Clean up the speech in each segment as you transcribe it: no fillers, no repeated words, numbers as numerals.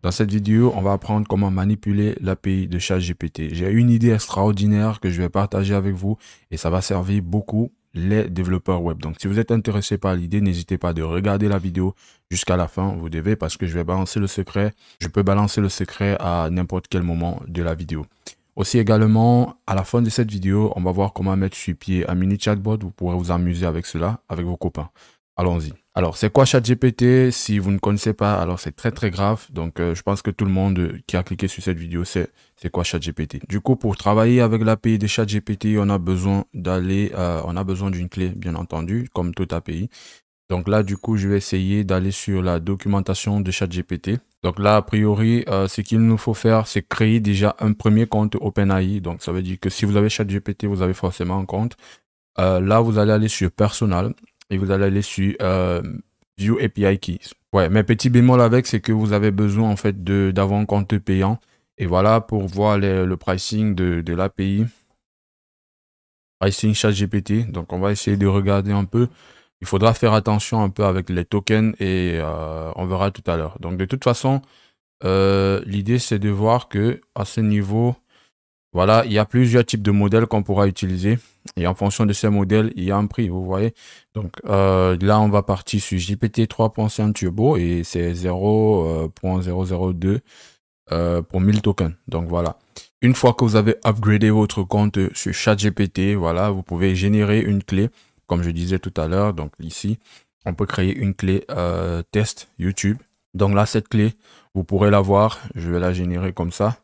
Dans cette vidéo, on va apprendre comment manipuler l'API de ChatGPT. J'ai une idée extraordinaire que je vais partager avec vous et ça va servir beaucoup les développeurs web. Donc, si vous êtes intéressé par l'idée, n'hésitez pas de regarder la vidéo jusqu'à la fin. Vous devez parce que je vais balancer le secret. Je peux balancer le secret à n'importe quel moment de la vidéo. Aussi également, à la fin de cette vidéo, on va voir comment mettre sur pied un mini chatbot. Vous pourrez vous amuser avec cela, avec vos copains. Allons-y. Alors, c'est quoi ChatGPT? Si vous ne connaissez pas, alors c'est très grave. Donc, je pense que tout le monde qui a cliqué sur cette vidéo sait c'est quoi ChatGPT. Du coup, pour travailler avec l'API de ChatGPT, on a besoin d'une clé, bien entendu, comme toute API. Donc là, du coup, je vais essayer d'aller sur la documentation de ChatGPT. Donc là, a priori, ce qu'il nous faut faire, c'est créer déjà un premier compte OpenAI. Donc, ça veut dire que si vous avez ChatGPT, vous avez forcément un compte. Là, vous allez aller sur Personal et vous allez aller sur View API Keys. Ouais, mais petit bémol avec, c'est que vous avez besoin en fait d'avoir un compte payant. Et voilà, pour voir le pricing de l'API, pricing ChatGPT. Donc, on va essayer de regarder un peu. Il faudra faire attention un peu avec les tokens et on verra tout à l'heure. Donc, de toute façon, l'idée, c'est de voir que à ce niveau, voilà, il y a plusieurs types de modèles qu'on pourra utiliser. Et en fonction de ces modèles, il y a un prix, vous voyez. Donc, là, on va partir sur GPT 3.5 Turbo et c'est 0.002 pour 1000 tokens. Donc, voilà. Une fois que vous avez upgradé votre compte sur ChatGPT, voilà, vous pouvez générer une clé. Comme je disais tout à l'heure, donc ici, on peut créer une clé test YouTube. Donc là, cette clé, vous pourrez la voir. Je vais la générer comme ça.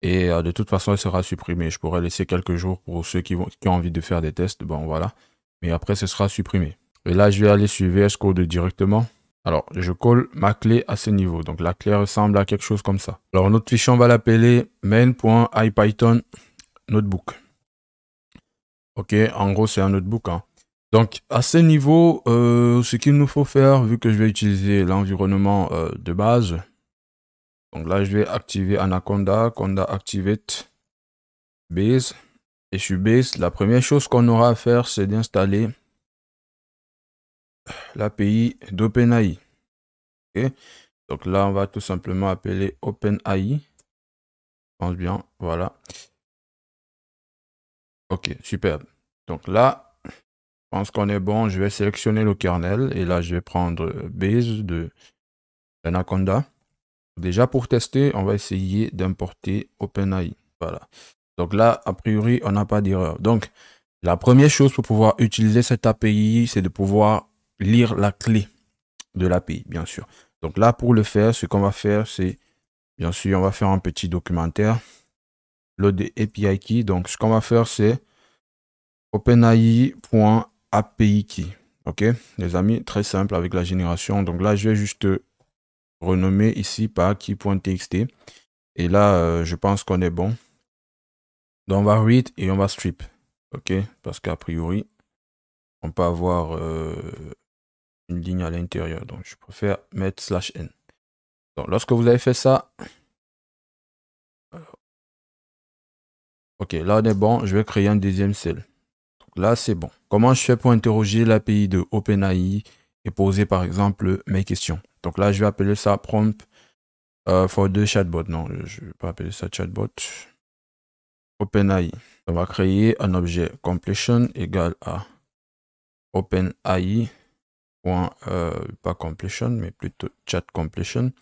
Et de toute façon, elle sera supprimée. Je pourrais laisser quelques jours pour ceux qui ont envie de faire des tests. Bon, voilà. Mais après, ce sera supprimé. Et là, je vais aller sur VS Code directement. Alors, je colle ma clé à ce niveau. Donc, la clé ressemble à quelque chose comme ça. Alors, notre fichier, on va l'appeler main.ipython notebook. Ok, en gros, c'est un notebook. Hein. Donc, à ce niveau, ce qu'il nous faut faire, vu que je vais utiliser l'environnement de base, donc là, je vais activer Anaconda, Conda Activate, Base. Et sur Base, la première chose qu'on aura à faire, c'est d'installer l'API d'OpenAI. Okay. Donc là, on va tout simplement appeler OpenAI. Je pense bien, voilà. Ok, superbe. Donc là, je pense qu'on est bon. Je vais sélectionner le kernel et là, je vais prendre Base de Anaconda. Déjà, pour tester, on va essayer d'importer OpenAI. Voilà. Donc là, a priori, on n'a pas d'erreur. Donc, la première chose pour pouvoir utiliser cette API, c'est de pouvoir lire la clé de l'API, bien sûr. Donc là, pour le faire, ce qu'on va faire, c'est, bien sûr, on va faire un petit documentaire. Load API key. Donc, ce qu'on va faire, c'est OpenAI.API key. OK, les amis, très simple avec la génération. Donc là, je vais juste renommer ici par key.txt. Et là, je pense qu'on est bon. Donc, on va read et on va strip. OK, parce qu'a priori, on peut avoir une ligne à l'intérieur. Donc, je préfère mettre /n. Donc, lorsque vous avez fait ça, OK, là, on est bon. Je vais créer un deuxième cell. Donc, là, c'est bon. Comment je fais pour interroger l'API de OpenAI et poser, par exemple, mes questions? Donc, là, je vais appeler ça prompt for the chatbot. Non, je ne vais pas appeler ça chatbot. OpenAI. On va créer un objet completion égal à OpenAI. Pas completion, mais plutôt chat completion.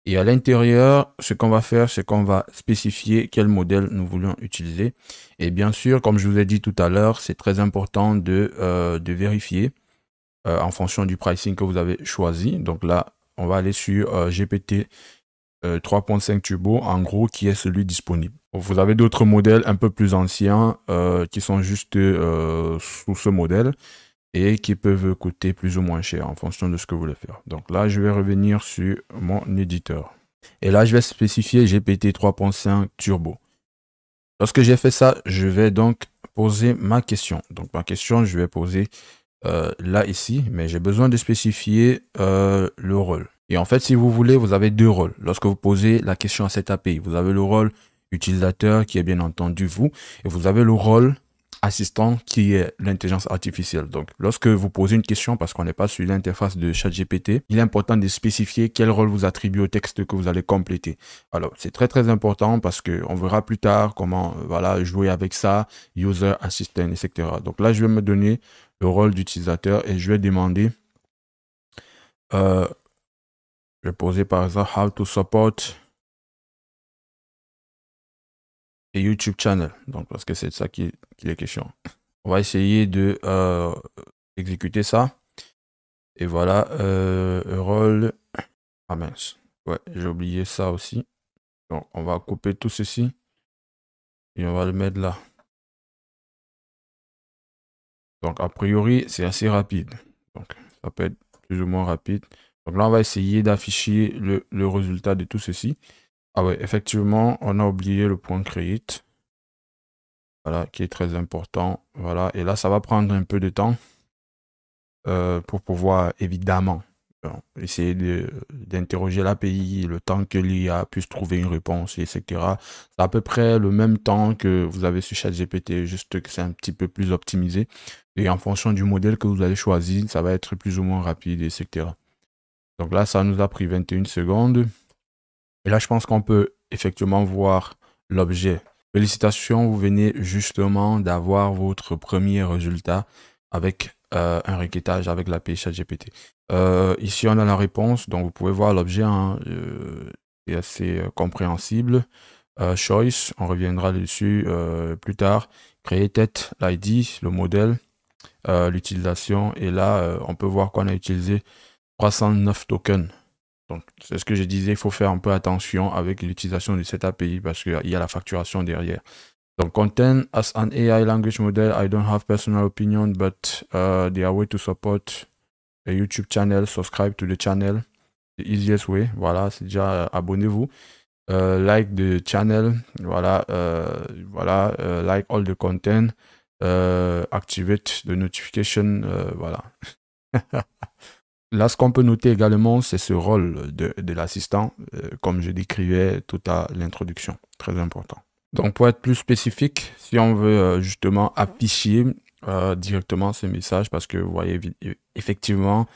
Et à l'intérieur, ce qu'on va faire, c'est qu'on va spécifier quel modèle nous voulons utiliser. Et bien sûr, comme je vous ai dit tout à l'heure, c'est très important de vérifier en fonction du pricing que vous avez choisi. Donc là, on va aller sur GPT 3.5 Turbo, en gros, qui est celui disponible. Vous avez d'autres modèles un peu plus anciens qui sont juste sous ce modèle et qui peuvent coûter plus ou moins cher en fonction de ce que vous voulez faire. Donc là, je vais revenir sur mon éditeur. Et là, je vais spécifier GPT 3.5 Turbo. Lorsque j'ai fait ça, je vais donc poser ma question. Donc ma question, je vais poser là, ici, mais j'ai besoin de spécifier le rôle. Et en fait, si vous voulez, vous avez deux rôles. Lorsque vous posez la question à cette API, vous avez le rôle utilisateur qui est bien entendu vous, et vous avez le rôle assistant qui est l'intelligence artificielle. Donc, lorsque vous posez une question, parce qu'on n'est pas sur l'interface de ChatGPT, il est important de spécifier quel rôle vous attribuez au texte que vous allez compléter. Alors, c'est très, très important parce qu'on verra plus tard comment voilà, jouer avec ça, user assistant, etc. Donc là, je vais me donner le rôle d'utilisateur et je vais demander, je vais poser par exemple, how to support a YouTube channel. Donc, parce que c'est de ça qui est question. On va essayer de exécuter ça. Et voilà, rôle. Ah mince. Ouais, j'ai oublié ça aussi. Donc, on va couper tout ceci. Et on va le mettre là. Donc, a priori, c'est assez rapide. Donc, ça peut être plus ou moins rapide. Donc là, on va essayer d'afficher le résultat de tout ceci. Ah ouais, effectivement, on a oublié le point create. Voilà, qui est très important. Voilà, et là, ça va prendre un peu de temps pour pouvoir, évidemment, essayer d'interroger l'API, le temps que l'IA puisse trouver une réponse, etc. C'est à peu près le même temps que vous avez sur ChatGPT, juste que c'est un petit peu plus optimisé. Et en fonction du modèle que vous allez choisir, ça va être plus ou moins rapide, etc. Donc là, ça nous a pris 21 secondes. Et là, je pense qu'on peut effectivement voir l'objet. Félicitations, vous venez justement d'avoir votre premier résultat avec un requêtage avec l'API ChatGPT. Ici, on a la réponse, donc vous pouvez voir l'objet, hein, c'est assez compréhensible. Choice, on reviendra dessus plus tard. Created, l'ID, le modèle, l'utilisation. Et là, on peut voir qu'on a utilisé 309 tokens. Donc, c'est ce que je disais, il faut faire un peu attention avec l'utilisation de cette API parce qu'il y a la facturation derrière. Donc, content as an AI language model, I don't have personal opinion, but there are ways to support a YouTube channel, subscribe to the channel, the easiest way. Voilà, c'est déjà abonnez-vous. Like the channel, voilà, like all the content, activate the notification, voilà. Là, ce qu'on peut noter également, c'est ce rôle de l'assistant, comme je décrivais tout à l'introduction. Très important. Donc, pour être plus spécifique, si on veut justement afficher directement ces messages, parce que vous voyez, effectivement,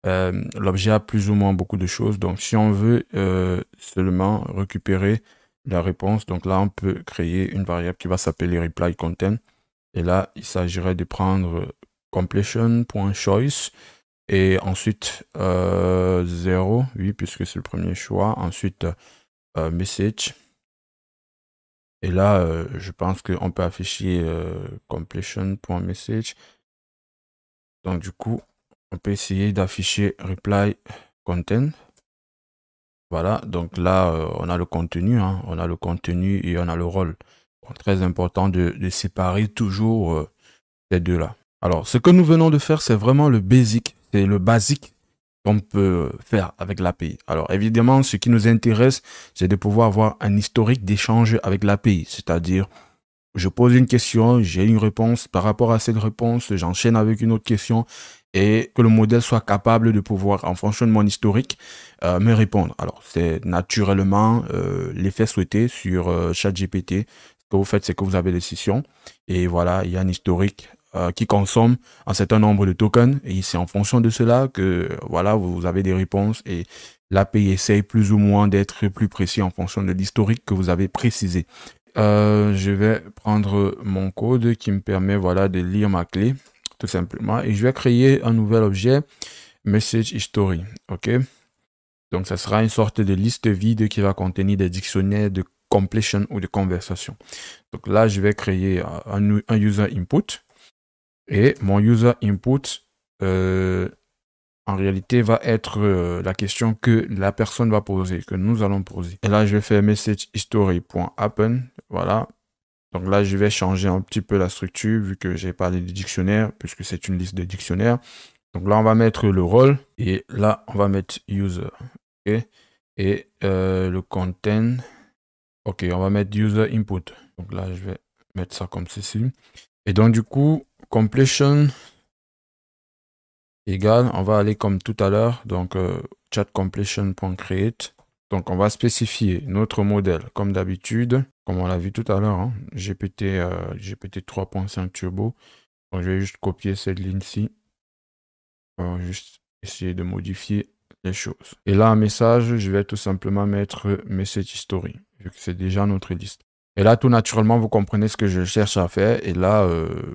l'objet a plus ou moins beaucoup de choses. Donc, si on veut seulement récupérer la réponse, donc là, on peut créer une variable qui va s'appeler reply content. Et là, il s'agirait de prendre completion.choice. Et ensuite, 0, oui, puisque c'est le premier choix. Ensuite, message. Et là, je pense qu'on peut afficher completion.message. Donc, du coup, on peut essayer d'afficher reply content. Voilà, donc là, on a le contenu, hein, on a le contenu et on a le rôle. Donc, très important de séparer toujours ces deux-là. Alors, ce que nous venons de faire, c'est vraiment le basic. C'est le basique qu'on peut faire avec l'API. Alors, évidemment, ce qui nous intéresse, c'est de pouvoir avoir un historique d'échange avec l'API. C'est-à-dire, je pose une question, j'ai une réponse. Par rapport à cette réponse, j'enchaîne avec une autre question et que le modèle soit capable de pouvoir, en fonction de mon historique, me répondre. Alors, c'est naturellement l'effet souhaité sur ChatGPT. Ce que vous faites, c'est que vous avez des sessions et voilà, il y a un historique qui consomme un certain nombre de tokens et c'est en fonction de cela que voilà, vous avez des réponses et l'API essaye plus ou moins d'être plus précis en fonction de l'historique que vous avez précisé. Je vais prendre mon code qui me permet voilà, de lire ma clé tout simplement et je vais créer un nouvel objet message history. Ok, donc ça sera une sorte de liste vide qui va contenir des dictionnaires de completion ou de conversation. Donc là, je vais créer un user input. Et mon user input, en réalité, va être la question que la personne va poser, que nous allons poser. Et là, je vais faire message history.happen. Voilà. Donc là, je vais changer un petit peu la structure vu que j'ai parlé de dictionnaire, puisque c'est une liste de dictionnaires. Donc là, on va mettre le rôle. Et là, on va mettre user. Okay. Et le content. Ok, on va mettre user input. Donc là, je vais mettre ça comme ceci. Et donc, du coup, completion égale, on va aller comme tout à l'heure, donc chatCompletion.create. Donc on va spécifier notre modèle comme d'habitude, comme on l'a vu tout à l'heure, hein, GPT 3.5 Turbo. Donc, je vais juste copier cette ligne-ci. On va juste essayer de modifier les choses. Et là, un message, je vais tout simplement mettre Message History, vu que c'est déjà notre liste. Et là, tout naturellement, vous comprenez ce que je cherche à faire. Et là,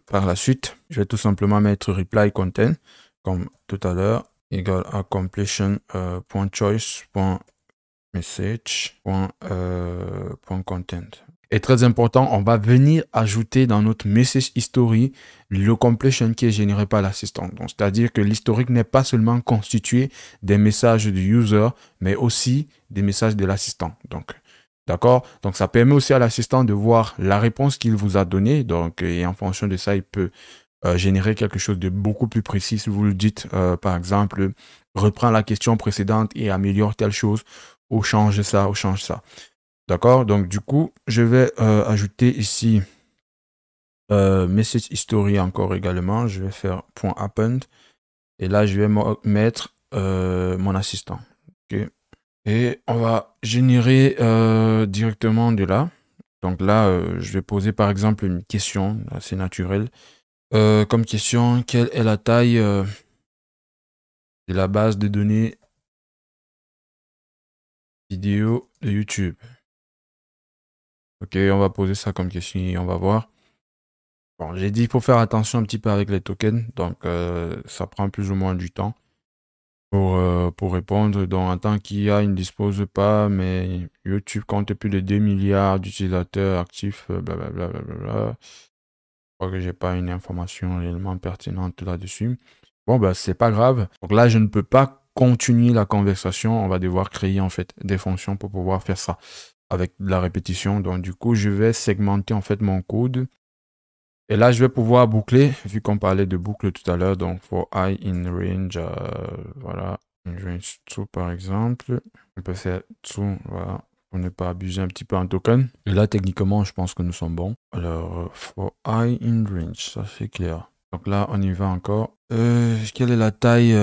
par la suite, je vais tout simplement mettre Reply Content, comme tout à l'heure, égal à completion.choice.message.content. Et très important, on va venir ajouter dans notre message history le completion qui est généré par l'assistant. Donc, c'est-à-dire que l'historique n'est pas seulement constitué des messages du user, mais aussi des messages de l'assistant. Donc, d'accord? Donc, ça permet aussi à l'assistant de voir la réponse qu'il vous a donnée. Donc, et en fonction de ça, il peut générer quelque chose de beaucoup plus précis. Si vous le dites, par exemple, reprends la question précédente et améliore telle chose, ou change ça, ou change ça. D'accord? Donc, du coup, je vais ajouter ici message history encore également. Je vais faire .append. Et là, je vais mettre mon assistant. Okay. Et on va générer directement de là. Donc là, je vais poser par exemple une question assez naturelle. Comme question, quelle est la taille de la base de données vidéo de YouTube? Ok, on va poser ça comme question et on va voir. Bon, j'ai dit qu'il faut faire attention un petit peu avec les tokens, donc ça prend plus ou moins du temps pour répondre. Donc, en tant qu'IA, il ne dispose pas, mais YouTube compte plus de 2 milliards d'utilisateurs actifs, blablabla. Je crois que j'ai pas une information réellement pertinente là-dessus. Bon, bah, c'est pas grave. Donc là, je ne peux pas continuer la conversation. On va devoir créer en fait des fonctions pour pouvoir faire ça avec de la répétition. Donc, du coup, je vais segmenter en fait mon code. Et là, je vais pouvoir boucler, vu qu'on parlait de boucle tout à l'heure. Donc, for I in range, voilà, in range 2 par exemple. On peut faire 2, voilà, pour ne pas abuser un petit peu en token. Et là, techniquement, je pense que nous sommes bons. Alors, for I in range, ça c'est clair. Donc là, on y va encore. Quelle est la taille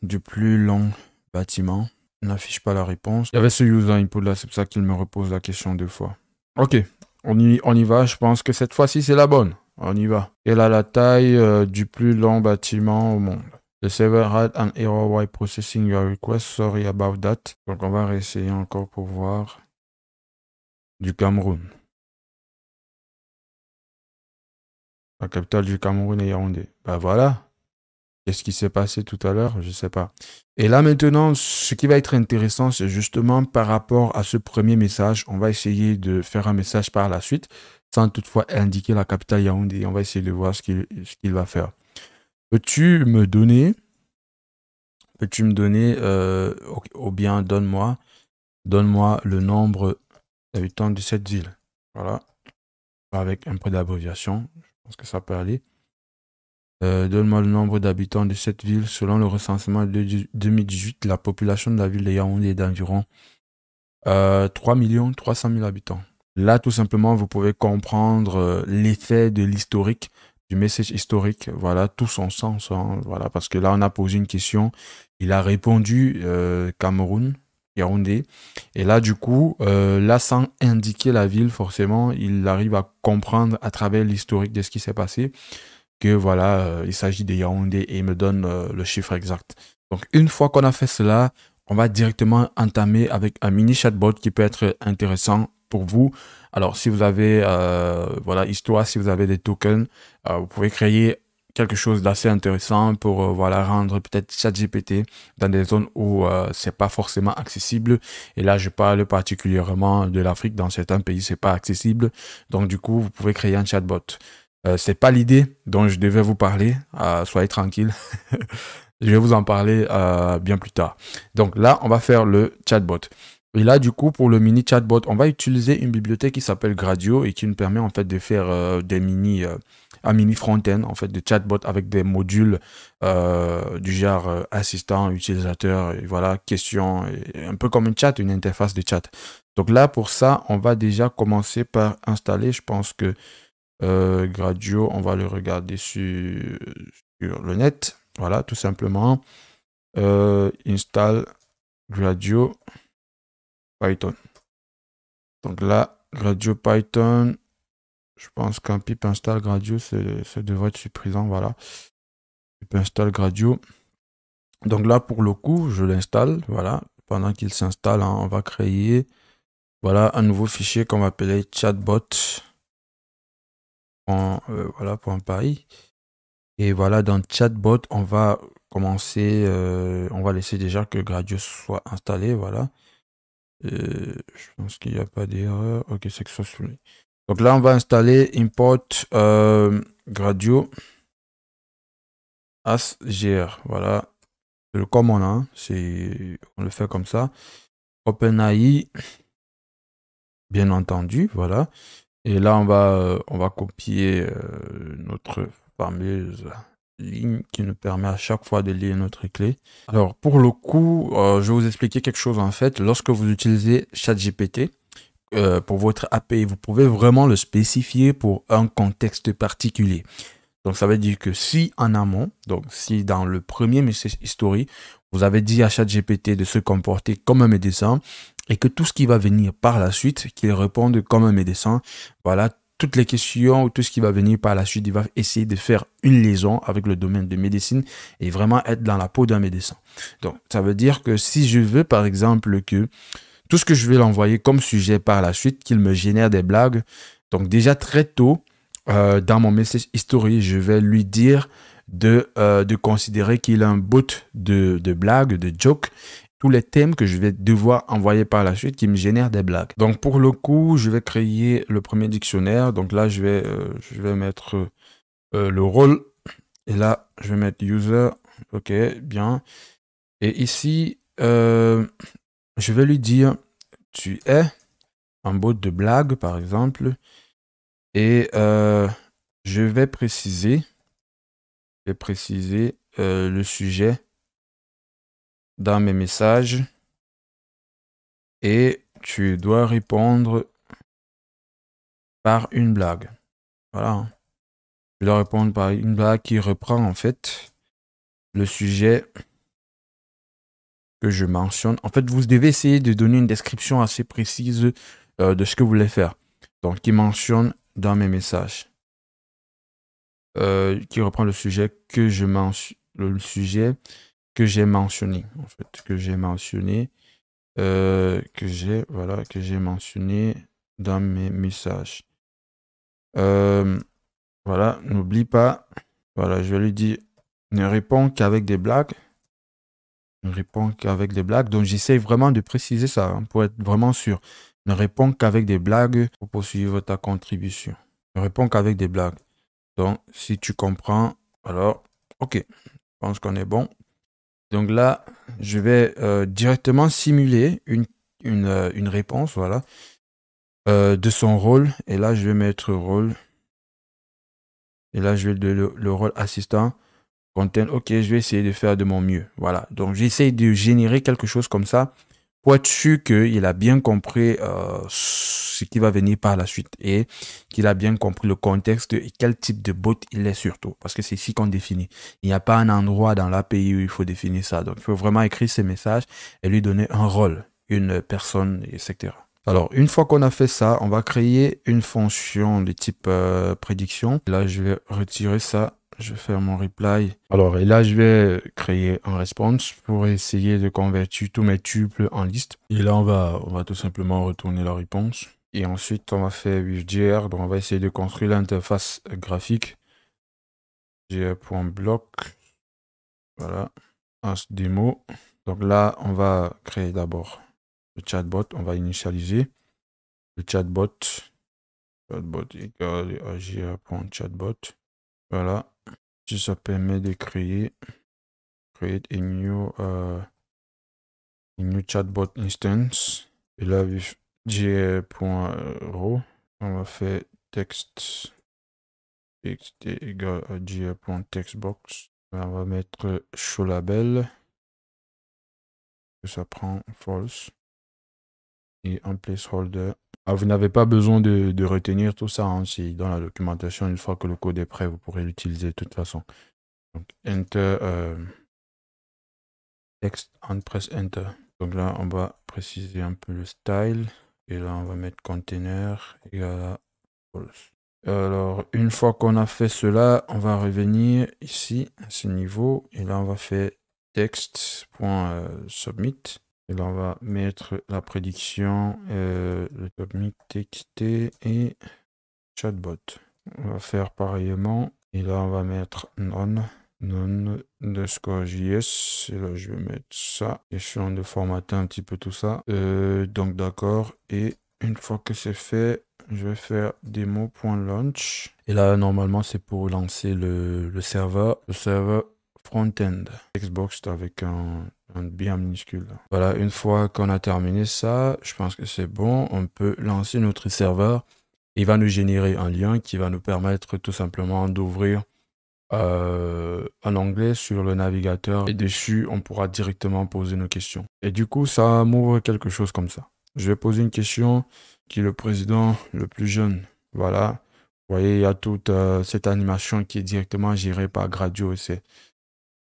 du plus long bâtiment? On n'affiche pas la réponse. Il y avait ce user input là, c'est pour ça qu'il me repose la question 2 fois. Ok, on y va. Je pense que cette fois-ci, c'est la bonne. On y va. Quelle est la taille du plus long bâtiment au monde? The server had an error while processing your request. Sorry about that. Donc, on va réessayer encore pour voir. Du Cameroun. La capitale du Cameroun est Yaoundé. Bah voilà. Qu'est-ce qui s'est passé tout à l'heure? Je ne sais pas. Et là maintenant, ce qui va être intéressant, c'est justement par rapport à ce premier message. On va essayer de faire un message par la suite, sans toutefois indiquer la capitale Yaoundé. On va essayer de voir ce qu'il va faire. Peux-tu me donner, ou bien donne-moi le nombre d'habitants de cette ville. Voilà. Avec un peu d'abréviation. Je pense que ça peut aller. Donne-moi le nombre d'habitants de cette ville. Selon le recensement de 2018, la population de la ville de Yaoundé est d'environ 3 300 000 habitants. Là, tout simplement, vous pouvez comprendre l'effet de l'historique, du message historique. Voilà, tout son sens. Hein, voilà, parce que là, on a posé une question. Il a répondu Cameroun, Yaoundé. Et là, du coup, là, sans indiquer la ville, forcément, il arrive à comprendre à travers l'historique de ce qui s'est passé que voilà, il s'agit de Yaoundé et il me donne le chiffre exact. Donc, une fois qu'on a fait cela, on va directement entamer avec un mini chatbot qui peut être intéressant pour vous. Alors, si vous avez, voilà, histoire, si vous avez des tokens, vous pouvez créer quelque chose d'assez intéressant pour voilà, rendre peut-être ChatGPT dans des zones où c'est pas forcément accessible. Et là, je parle particulièrement de l'Afrique. Dans certains pays, c'est pas accessible. Donc, du coup, vous pouvez créer un chatbot. C'est pas l'idée dont je devais vous parler. Soyez tranquille. Je vais vous en parler bien plus tard. Donc là, on va faire le chatbot. Et là, du coup, pour le mini chatbot, on va utiliser une bibliothèque qui s'appelle Gradio et qui nous permet en fait de faire un mini front-end en fait de chatbot avec des modules du genre assistant, utilisateur, et voilà, questions, et un peu comme une chat, une interface de chat. Donc là, pour ça, on va déjà commencer par installer. Je pense que Gradio, on va le regarder sur le net. Voilà, tout simplement. Install Gradio Python. Donc là, Gradio Python. Je pense qu'un pip install Gradio, ça devrait être suffisant. Voilà. Pip install Gradio. Donc là, pour le coup, je l'installe. Voilà. Pendant qu'il s'installe, hein, on va créer voilà, un nouveau fichier qu'on va appeler chatbot. Voilà, pour un pari. Et voilà, dans chatbot, on va commencer. On va laisser déjà que Gradio soit installé. Voilà. Je pense qu'il n'y a pas d'erreur. Ok, c'est que ça souris. Donc là, on va installer import Gradio as gr. Voilà. C'est le common, hein. On le fait comme ça. OpenAI, bien entendu. Voilà. Et là, on va copier notre fameuse ligne qui nous permet à chaque fois de lire notre clé. Alors, pour le coup, je vais vous expliquer quelque chose en fait. Lorsque vous utilisez ChatGPT, pour votre API, vous pouvez vraiment le spécifier pour un contexte particulier. Donc, ça veut dire que si en amont, donc si dans le premier message history, vous avez dit à ChatGPT de se comporter comme un médecin et que tout ce qui va venir par la suite, qu'il réponde comme un médecin, voilà, toutes les questions ou tout ce qui va venir par la suite, il va essayer de faire une liaison avec le domaine de médecine et vraiment être dans la peau d'un médecin. Donc, ça veut dire que si je veux, par exemple, que tout ce que je vais l'envoyer comme sujet par la suite, qu'il me génère des blagues. Donc déjà très tôt, dans mon message history, je vais lui dire de considérer qu'il a un bot de blagues, de jokes, tous les thèmes que je vais devoir envoyer par la suite qui me génèrent des blagues. Donc pour le coup, je vais créer le premier dictionnaire. Donc là, je vais mettre le rôle. Et là, je vais mettre user. Ok, bien. Et ici, je vais lui dire, tu es un bot de blague, par exemple. Et je vais préciser le sujet dans mes messages. Et tu dois répondre par une blague. Voilà. Je dois répondre par une blague qui reprend en fait le sujet que je mentionne. En fait, vous devez essayer de donner une description assez précise de ce que vous voulez faire. Donc, qui mentionne dans mes messages. Qui reprend le sujet que je mentionne. Le sujet que j'ai mentionné. En fait, que j'ai mentionné. Que j'ai mentionné dans mes messages. Voilà, n'oublie pas. Voilà, je vais lui dire, ne réponds qu'avec des blagues. Ne réponds qu'avec des blagues. Donc, j'essaie vraiment de préciser ça hein, pour être vraiment sûr. Ne réponds qu'avec des blagues pour poursuivre ta contribution. Ne réponds qu'avec des blagues. Donc, si tu comprends, alors, ok, je pense qu'on est bon. Donc là, je vais directement simuler une réponse, voilà, de son rôle. Et là, je vais mettre rôle. Et là, je vais le rôle assistant. Content, ok, je vais essayer de faire de mon mieux. Voilà, donc j'essaie de générer quelque chose comme ça pour être sûr qu'il a bien compris ce qui va venir par la suite et qu'il a bien compris le contexte et quel type de bot il est surtout. Parce que c'est ici qu'on définit. Il n'y a pas un endroit dans l'API où il faut définir ça. Donc, il faut vraiment écrire ces messages et lui donner un rôle, une personne, etc. Alors, une fois qu'on a fait ça, on va créer une fonction de type prédiction. Là, je vais retirer ça. Je vais faire mon reply. Alors, et là, je vais créer un response pour essayer de convertir tous mes tuples en liste. Et là, on va tout simplement retourner la réponse. Et ensuite, on va faire with JR. Donc, on va essayer de construire l'interface graphique. JR.block. Voilà. As démo. Donc là, on va créer d'abord le chatbot. On va initialiser le chatbot. Chatbot égale à JR.chatbot. Voilà. Si ça permet de créer create a new chatbot instance. Et là, avec j.row, on va faire text égale à j.textbox. On va mettre show label. Ça prend false. Et un placeholder. Ah, vous n'avez pas besoin de retenir tout ça. Hein, c'est dans la documentation. Une fois que le code est prêt, vous pourrez l'utiliser de toute façon. Donc, enter text, on presse enter. Donc là, on va préciser un peu le style. Et là, on va mettre container égale à false. Alors, une fois qu'on a fait cela, on va revenir ici, à ce niveau. Et là, on va faire text.submit. Et là, on va mettre la prédiction, le submit txt et chatbot. On va faire pareillement. Et là, on va mettre none underscore JS. Et là, je vais mettre ça. Question de formater un petit peu tout ça. Donc, d'accord. Et une fois que c'est fait, je vais faire demo.launch. Et là, normalement, c'est pour lancer le serveur front-end. Xbox avec un bien minuscule. Voilà, une fois qu'on a terminé ça, je pense que c'est bon. On peut lancer notre serveur. Il va nous générer un lien qui va nous permettre tout simplement d'ouvrir un onglet sur le navigateur. Et dessus, on pourra directement poser nos questions. Et du coup, ça m'ouvre quelque chose comme ça. Je vais poser une question qui est le président le plus jeune. Voilà. Vous voyez, il y a toute cette animation qui est directement gérée par Gradio.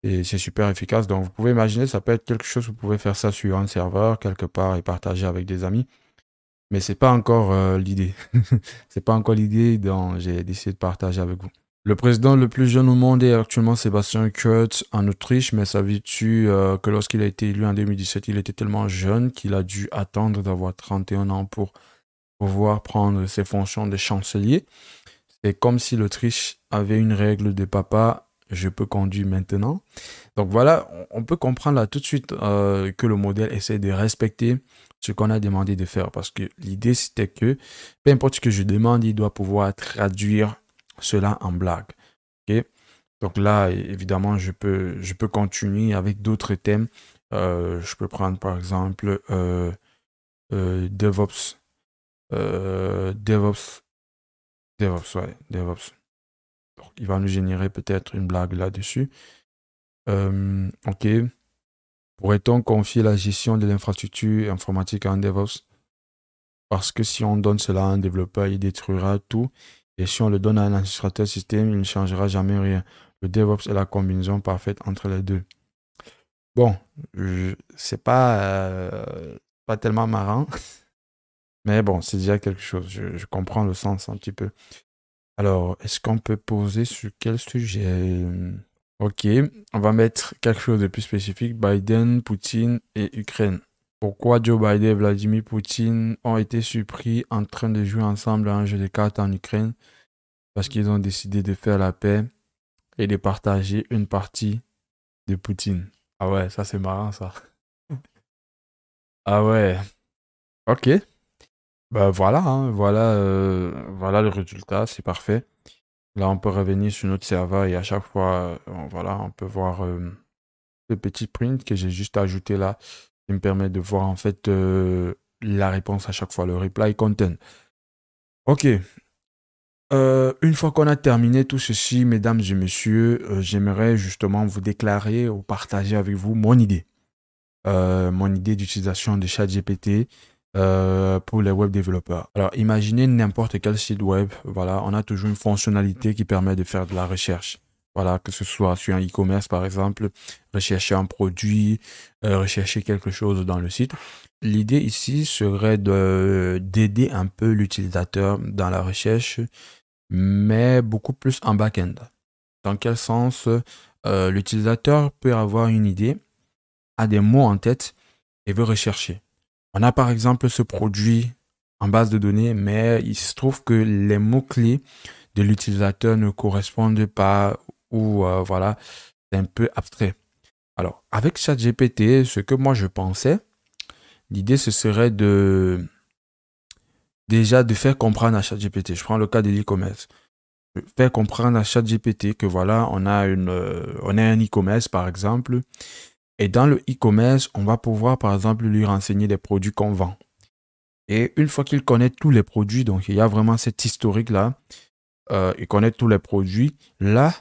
Et c'est super efficace. Donc, vous pouvez imaginer, ça peut être quelque chose, vous pouvez faire ça sur un serveur quelque part et partager avec des amis. Mais c'est pas encore l'idée. C'est pas encore l'idée dont j'ai décidé de partager avec vous. Le président le plus jeune au monde est actuellement Sebastian Kurz en Autriche, mais ça vertu que lorsqu'il a été élu en 2017, il était tellement jeune qu'il a dû attendre d'avoir 31 ans pour pouvoir prendre ses fonctions de chancelier. C'est comme si l'Autriche avait une règle de papa, je peux conduire maintenant. Donc voilà, on peut comprendre là tout de suite que le modèle essaie de respecter ce qu'on a demandé de faire. Parce que l'idée, c'était que, peu importe ce que je demande, il doit pouvoir traduire cela en blague. Okay? Donc là, évidemment, je peux continuer avec d'autres thèmes. Je peux prendre par exemple DevOps. DevOps. Donc, il va nous générer peut-être une blague là-dessus. Ok. Pourrait-on confier la gestion de l'infrastructure informatique à un DevOps? Parce que si on donne cela à un développeur, il détruira tout. Et si on le donne à un administrateur système, il ne changera jamais rien. Le DevOps est la combinaison parfaite entre les deux. Bon, c'est pas tellement marrant. Mais bon, c'est déjà quelque chose. Je comprends le sens un petit peu. Alors, est-ce qu'on peut poser sur quel sujet? Ok, on va mettre quelque chose de plus spécifique. Biden, Poutine et Ukraine. Pourquoi Joe Biden et Vladimir Poutine ont été surpris en train de jouer ensemble à un jeu de cartes en Ukraine? Parce qu'ils ont décidé de faire la paix et de partager une partie de Poutine. Ah ouais, ça c'est marrant ça. Ah ouais, ok. Bah voilà, hein, voilà le résultat, c'est parfait. Là, on peut revenir sur notre serveur et à chaque fois, voilà, on peut voir le petit print que j'ai juste ajouté là, qui me permet de voir en fait la réponse à chaque fois, le reply content. Ok. Une fois qu'on a terminé tout ceci, mesdames et messieurs, j'aimerais justement vous déclarer ou partager avec vous mon idée. Mon idée d'utilisation de ChatGPT pour les web développeurs. Alors, imaginez n'importe quel site web. Voilà, on a toujours une fonctionnalité qui permet de faire de la recherche. Voilà, que ce soit sur un e-commerce, par exemple, rechercher un produit, rechercher quelque chose dans le site. L'idée ici serait d'aider un peu l'utilisateur dans la recherche, mais beaucoup plus en back-end. Dans quel sens l'utilisateur peut avoir une idée, a des mots en tête et veut rechercher. On a par exemple ce produit en base de données, mais il se trouve que les mots-clés de l'utilisateur ne correspondent pas ou voilà, c'est un peu abstrait. Alors, avec ChatGPT, ce que moi je pensais, l'idée ce serait déjà de faire comprendre à ChatGPT. Je prends le cas de l'e-commerce. Faire comprendre à ChatGPT que voilà, on a un e-commerce par exemple. Et dans le e-commerce, on va pouvoir par exemple lui renseigner les produits qu'on vend. Et une fois qu'il connaît tous les produits, donc il y a vraiment cet historique-là, il connaît tous les produits. Là,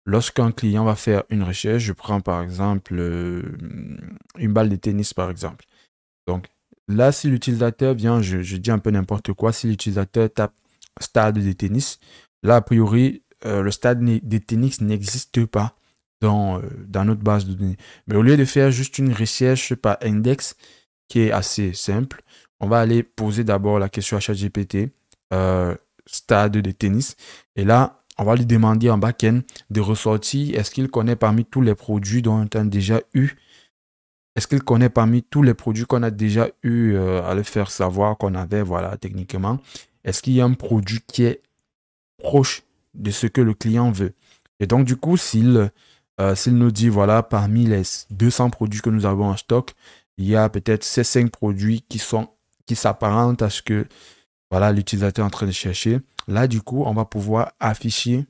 lorsqu'un client va faire une recherche, je prends par exemple une balle de tennis par exemple. Donc là, si l'utilisateur vient, je dis un peu n'importe quoi, si l'utilisateur tape stade de tennis, là, a priori, le stade de tennis n'existe pas dans notre base de données. Mais au lieu de faire juste une recherche par index qui est assez simple, on va aller poser d'abord la question à ChatGPT, stade de tennis. Et là, on va lui demander en back-end de ressortir, est-ce qu'il connaît parmi tous les produits dont on a déjà eu, est-ce qu'il connaît parmi tous les produits qu'on a déjà eu à le faire savoir qu'on avait, voilà, techniquement, est-ce qu'il y a un produit qui est proche de ce que le client veut? Et donc, du coup, s'il nous dit, voilà, parmi les 200 produits que nous avons en stock, il y a peut-être ces 5 produits qui s'apparentent à ce que voilà, l'utilisateur est en train de chercher. Là, du coup, on va pouvoir afficher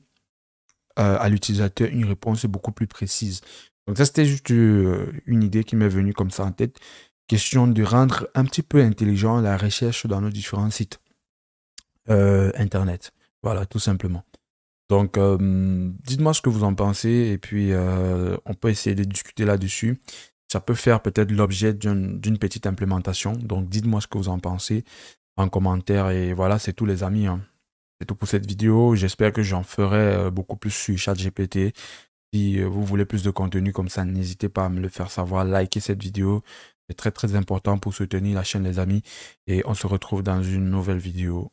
à l'utilisateur une réponse beaucoup plus précise. Donc ça, c'était juste une idée qui m'est venue comme ça en tête. Question de rendre un petit peu intelligent la recherche dans nos différents sites Internet. Voilà, tout simplement. Donc, dites-moi ce que vous en pensez et puis on peut essayer de discuter là-dessus. Ça peut faire peut-être l'objet d'une petite implémentation. Donc, dites-moi ce que vous en pensez en commentaire et voilà, c'est tout les amis, hein. C'est tout pour cette vidéo. J'espère que j'en ferai beaucoup plus sur ChatGPT. Si vous voulez plus de contenu comme ça, n'hésitez pas à me le faire savoir. Likez cette vidéo. C'est très très important pour soutenir la chaîne les amis. Et on se retrouve dans une nouvelle vidéo.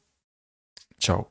Ciao.